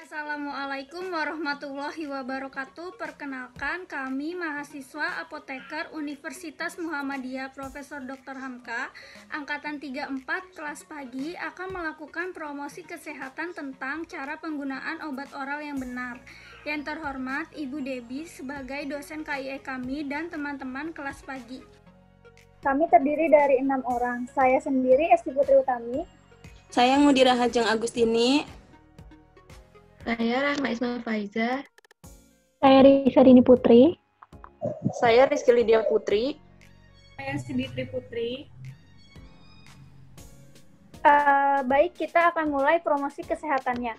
Assalamualaikum warahmatullahi wabarakatuh. Perkenalkan, kami mahasiswa apoteker Universitas Muhammadiyah Profesor Dr. Hamka Angkatan 34 kelas pagi akan melakukan promosi kesehatan tentang cara penggunaan obat oral yang benar. Yang terhormat Ibu Debi sebagai dosen KIE kami dan teman-teman kelas pagi. Kami terdiri dari 6 orang. Saya sendiri Esti Putri Utami. Saya Ngudira Hajeng Agustini. Saya Rahma Ismail Faiza. Saya Risa Dini Putri. Saya Rizky Lydia Putri. Saya Siditri Putri. Baik, kita akan mulai promosi kesehatannya.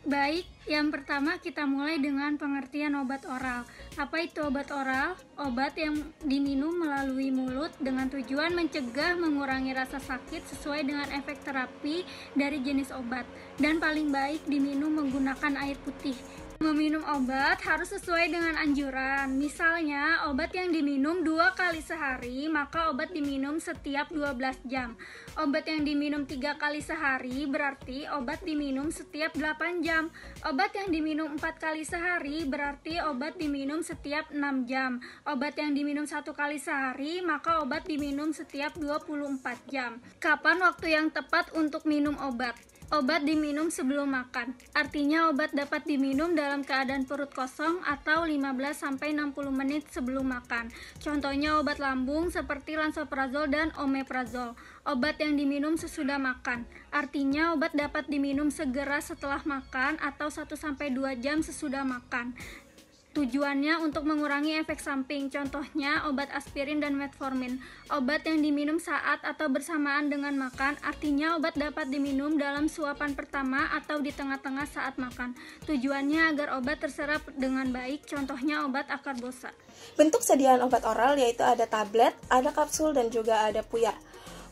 Baik, yang pertama kita mulai dengan pengertian obat oral. Apa itu obat oral? Obat yang diminum melalui mulut dengan tujuan mencegah mengurangi rasa sakit sesuai dengan efek terapi dari jenis obat. Dan paling baik diminum menggunakan air putih. Meminum obat harus sesuai dengan anjuran. Misalnya, obat yang diminum 2 kali sehari, maka obat diminum setiap 12 jam. Obat yang diminum 3 kali sehari, berarti obat diminum setiap 8 jam. Obat yang diminum 4 kali sehari, berarti obat diminum setiap 6 jam. Obat yang diminum 1 kali sehari, maka obat diminum setiap 24 jam. Kapan waktu yang tepat untuk minum obat? Obat diminum sebelum makan. Artinya obat dapat diminum dalam keadaan perut kosong atau 15-60 menit sebelum makan. Contohnya obat lambung seperti lansoprazol dan omeprazol. Obat yang diminum sesudah makan. Artinya obat dapat diminum segera setelah makan atau 1-2 jam sesudah makan. Tujuannya untuk mengurangi efek samping, contohnya obat aspirin dan metformin. Obat yang diminum saat atau bersamaan dengan makan, artinya obat dapat diminum dalam suapan pertama atau di tengah-tengah saat makan. Tujuannya agar obat terserap dengan baik, contohnya obat akarbosa. Bentuk sediaan obat oral yaitu ada tablet, ada kapsul, dan juga ada puyar.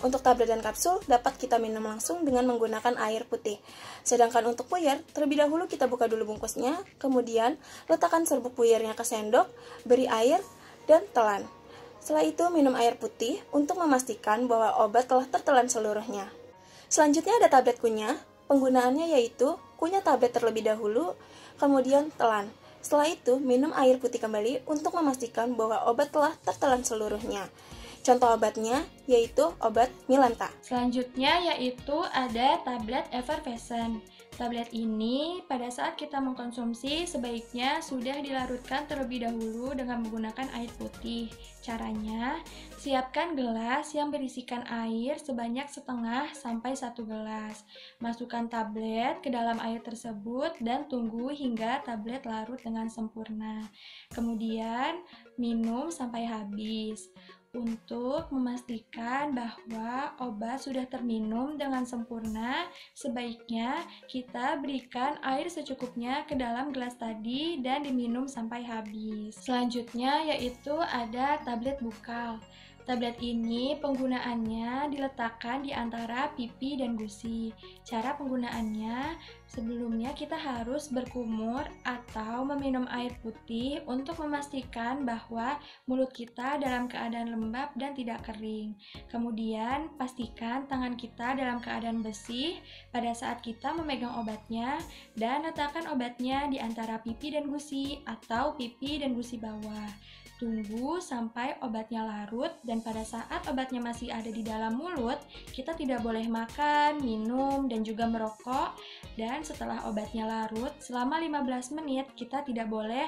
Untuk tablet dan kapsul dapat kita minum langsung dengan menggunakan air putih. Sedangkan untuk puyar, terlebih dahulu kita buka dulu bungkusnya, kemudian letakkan serbuk puyarnya ke sendok, beri air, dan telan. Setelah itu minum air putih untuk memastikan bahwa obat telah tertelan seluruhnya. Selanjutnya ada tablet kunyah. Penggunaannya yaitu kunyah tablet terlebih dahulu, kemudian telan. Setelah itu minum air putih kembali untuk memastikan bahwa obat telah tertelan seluruhnya. Contoh obatnya yaitu obat Milanta. Selanjutnya yaitu ada tablet effervescent. Tablet ini pada saat kita mengkonsumsi sebaiknya sudah dilarutkan terlebih dahulu dengan menggunakan air putih. Caranya, siapkan gelas yang berisikan air sebanyak setengah sampai 1 gelas. Masukkan tablet ke dalam air tersebut dan tunggu hingga tablet larut dengan sempurna. Kemudian, minum sampai habis. Untuk memastikan bahwa obat sudah terminum dengan sempurna, sebaiknya kita berikan air secukupnya ke dalam gelas tadi dan diminum sampai habis. Selanjutnya yaitu ada tablet bukal. Tablet ini penggunaannya diletakkan di antara pipi dan gusi. Cara penggunaannya, sebelumnya kita harus berkumur atau meminum air putih untuk memastikan bahwa mulut kita dalam keadaan lembab dan tidak kering. Kemudian, pastikan tangan kita dalam keadaan bersih pada saat kita memegang obatnya dan letakkan obatnya di antara pipi dan gusi atau pipi dan gusi bawah. Tunggu sampai obatnya larut dan pada saat obatnya masih ada di dalam mulut, kita tidak boleh makan, minum, dan juga merokok. Dan setelah obatnya larut, selama 15 menit kita tidak boleh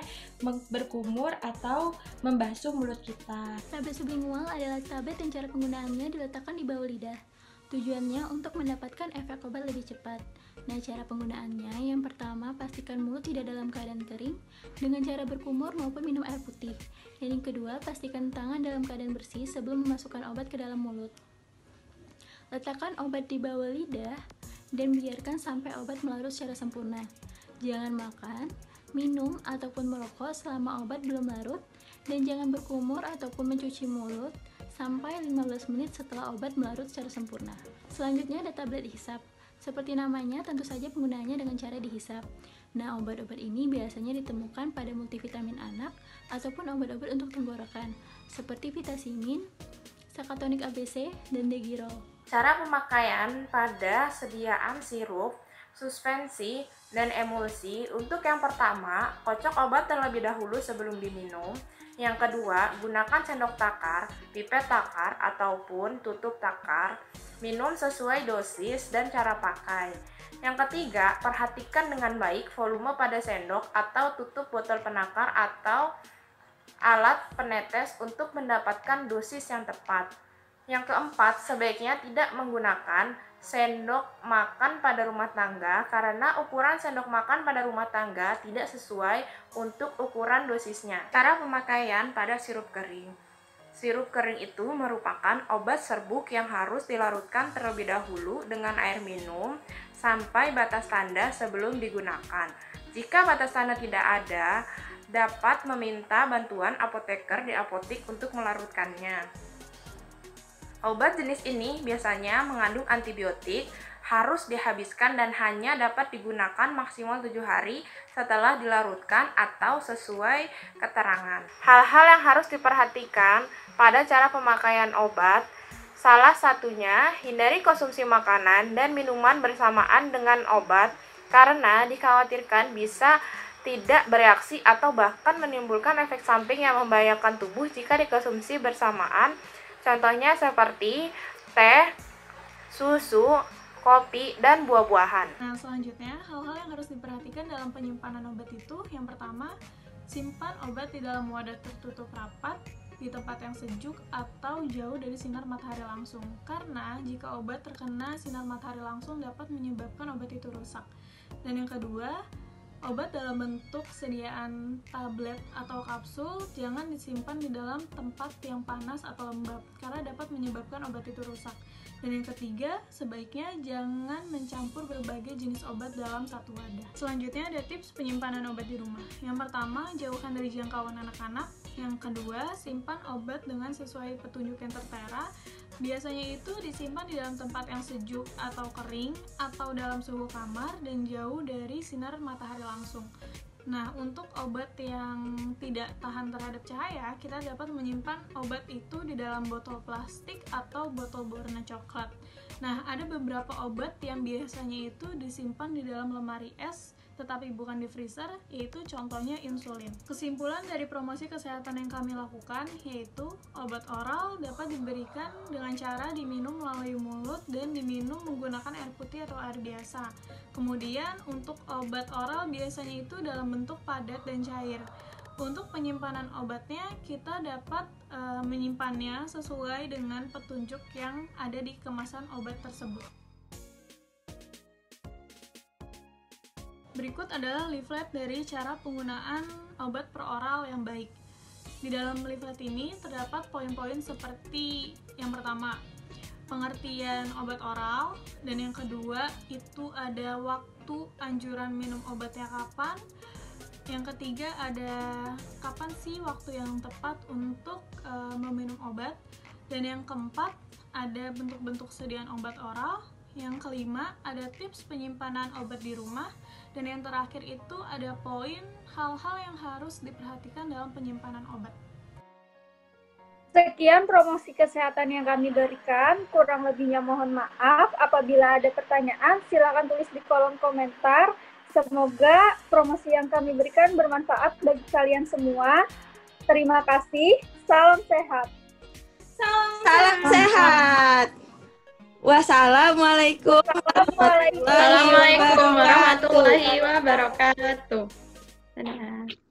berkumur atau membasuh mulut kita. Tablet sublingual adalah tablet yang cara penggunaannya diletakkan di bawah lidah. Tujuannya untuk mendapatkan efek obat lebih cepat. Nah, cara penggunaannya yang pertama, pastikan mulut tidak dalam keadaan kering dengan cara berkumur maupun minum air putih. Dan yang kedua, pastikan tangan dalam keadaan bersih sebelum memasukkan obat ke dalam mulut. Letakkan obat di bawah lidah dan biarkan sampai obat melarut secara sempurna. Jangan makan, minum, ataupun merokok selama obat belum larut, dan jangan berkumur ataupun mencuci mulut sampai 15 menit setelah obat melarut secara sempurna. Selanjutnya ada tablet hisap. Seperti namanya, tentu saja penggunaannya dengan cara dihisap. Nah, obat-obat ini biasanya ditemukan pada multivitamin anak ataupun obat-obat untuk tenggorokan, seperti Vitacimin, Sakatonik ABC, dan Degirol. Cara pemakaian pada sediaan sirup suspensi, dan emulsi. Untuk yang pertama, kocok obat terlebih dahulu sebelum diminum. Yang kedua, gunakan sendok takar, pipet takar, ataupun tutup takar. Minum sesuai dosis dan cara pakai. Yang ketiga, perhatikan dengan baik volume pada sendok atau tutup botol penakar atau alat penetes untuk mendapatkan dosis yang tepat. Yang keempat, sebaiknya tidak menggunakan sendok makan pada rumah tangga karena ukuran sendok makan pada rumah tangga tidak sesuai untuk ukuran dosisnya. Cara pemakaian pada sirup kering. Sirup kering itu merupakan obat serbuk yang harus dilarutkan terlebih dahulu dengan air minum sampai batas tanda sebelum digunakan. Jika batas tanda tidak ada, dapat meminta bantuan apoteker di apotik untuk melarutkannya. Obat jenis ini biasanya mengandung antibiotik, harus dihabiskan dan hanya dapat digunakan maksimal 7 hari setelah dilarutkan atau sesuai keterangan. Hal-hal yang harus diperhatikan pada cara pemakaian obat, salah satunya hindari konsumsi makanan dan minuman bersamaan dengan obat karena dikhawatirkan bisa tidak bereaksi atau bahkan menimbulkan efek samping yang membahayakan tubuh jika dikonsumsi bersamaan. Contohnya seperti teh, susu, kopi, dan buah-buahan. Nah, selanjutnya hal-hal yang harus diperhatikan dalam penyimpanan obat itu, yang pertama, simpan obat di dalam wadah tertutup rapat, di tempat yang sejuk atau jauh dari sinar matahari langsung. Karena jika obat terkena sinar matahari langsung dapat menyebabkan obat itu rusak. Dan yang kedua, obat dalam bentuk sediaan tablet atau kapsul jangan disimpan di dalam tempat yang panas atau lembab karena dapat menyebabkan obat itu rusak. Dan yang ketiga, sebaiknya jangan mencampur berbagai jenis obat dalam satu wadah. Selanjutnya ada tips penyimpanan obat di rumah. Yang pertama, jauhkan dari jangkauan anak-anak. Yang kedua, simpan obat dengan sesuai petunjuk yang tertera. Biasanya itu disimpan di dalam tempat yang sejuk atau kering atau dalam suhu kamar dan jauh dari sinar matahari langsung. Nah, untuk obat yang tidak tahan terhadap cahaya, kita dapat menyimpan obat itu di dalam botol plastik atau botol berwarna coklat. Nah, ada beberapa obat yang biasanya itu disimpan di dalam lemari es, tetapi bukan di freezer, yaitu contohnya insulin. Kesimpulan dari promosi kesehatan yang kami lakukan, yaitu obat oral dapat diberikan dengan cara diminum melalui mulut dan diminum menggunakan air putih atau air biasa. Kemudian, untuk obat oral biasanya itu dalam bentuk padat dan cair. Untuk penyimpanan obatnya, kita dapat menyimpannya sesuai dengan petunjuk yang ada di kemasan obat tersebut. Berikut adalah leaflet dari cara penggunaan obat per oral yang baik. Di dalam leaflet ini terdapat poin-poin seperti yang pertama, pengertian obat oral, dan yang kedua itu ada waktu anjuran minum obatnya kapan. Yang ketiga ada kapan sih waktu yang tepat untuk meminum obat. Dan yang keempat ada bentuk-bentuk sediaan obat oral. Yang kelima ada tips penyimpanan obat di rumah. Dan yang terakhir itu ada poin hal-hal yang harus diperhatikan dalam penyimpanan obat. Sekian promosi kesehatan yang kami berikan. Kurang lebihnya mohon maaf. Apabila ada pertanyaan, silakan tulis di kolom komentar. Semoga promosi yang kami berikan bermanfaat bagi kalian semua. Terima kasih. Salam sehat. Salam sehat. Wassalamualaikum Assalamualaikum warahmatullahi wabarakatuh. Dadah.